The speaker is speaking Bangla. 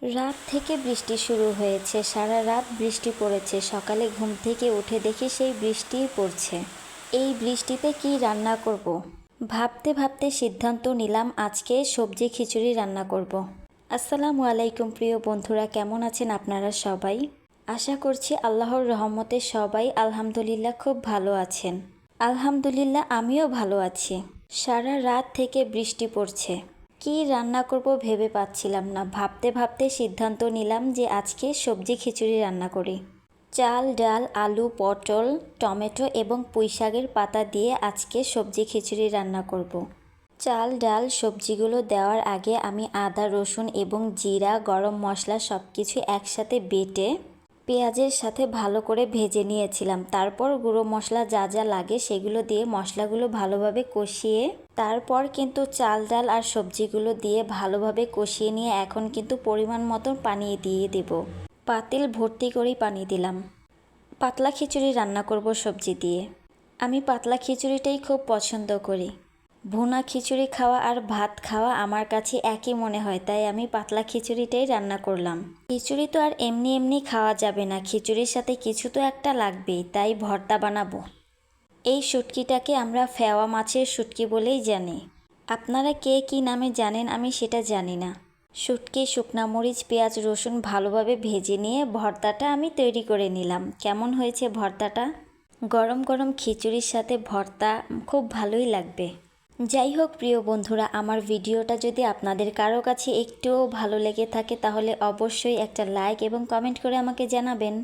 রাত থেকে বৃষ্টি শুরু হয়েছে, সারা রাত বৃষ্টি পড়েছে। সকালে ঘুম থেকে উঠে দেখি সেই বৃষ্টিই পড়ছে। এই বৃষ্টিতে কি রান্না করব। ভাবতে ভাবতে সিদ্ধান্ত নিলাম আজকে সবজি খিচুড়ি রান্না করব। আসসালামু আলাইকুম প্রিয় বন্ধুরা, কেমন আছেন আপনারা সবাই? আশা করছি আল্লাহর রহমতে সবাই আলহামদুলিল্লাহ খুব ভালো আছেন। আলহামদুলিল্লাহ আমিও ভালো আছি। সারা রাত থেকে বৃষ্টি পড়ছে, কি রান্না করব ভেবে পাচ্ছিলাম না। ভাবতে ভাবতে সিদ্ধান্ত নিলাম যে আজকে সবজি খিচুড়ি রান্না করি। চাল, ডাল, আলু, পটল, টমেটো এবং পুঁইশাকের পাতা দিয়ে আজকে সবজি খিচুড়ি রান্না করব। চাল, ডাল, সবজিগুলো দেওয়ার আগে আমি আদা, রসুন এবং জিরা, গরম মশলা সব কিছু একসাথে বেটে পেঁয়াজের সাথে ভালো করে ভেজে নিয়েছিলাম। তারপর গুঁড়ো মশলা যা যা লাগে সেগুলো দিয়ে মশলাগুলো ভালোভাবে কষিয়ে তারপর কিন্তু চাল, ডাল আর সবজিগুলো দিয়ে ভালোভাবে কষিয়ে নিয়ে এখন কিন্তু পরিমাণ মতন পানি দিয়ে দেব। পাতিল ভর্তি করেই পানি দিলাম। পাতলা খিচুড়ি রান্না করব সবজি দিয়ে। আমি পাতলা খিচুড়িটাই খুব পছন্দ করি। ভুনা খিচুড়ি খাওয়া আর ভাত খাওয়া আমার কাছে একই মনে হয়, তাই আমি পাতলা খিচুড়িটাই রান্না করলাম। খিচুড়ি তো আর এমনি এমনি খাওয়া যাবে না, খিচুড়ির সাথে কিছু তো একটা লাগবেই, তাই ভর্তা বানাবো। এই শুটকিটাকে আমরা ফেওয়া মাছের শুটকি বলেই জানি। আপনারা কে কী নামে জানেন আমি সেটা জানি না। শুটকি, শুকনা মরিচ, পেঁয়াজ, রসুন ভালোভাবে ভেজে নিয়ে ভর্তাটা আমি তৈরি করে নিলাম। কেমন হয়েছে ভর্তাটা? গরম গরম খিচুড়ির সাথে ভর্তা খুব ভালোই লাগবে। যাই হোক প্রিয় বন্ধুরা, আমার ভিডিওটা যদি আপনাদের কারো কাছে একটুও ভালো লেগে থাকে তাহলে অবশ্যই একটা লাইক এবং কমেন্ট করে আমাকে জানাবেন।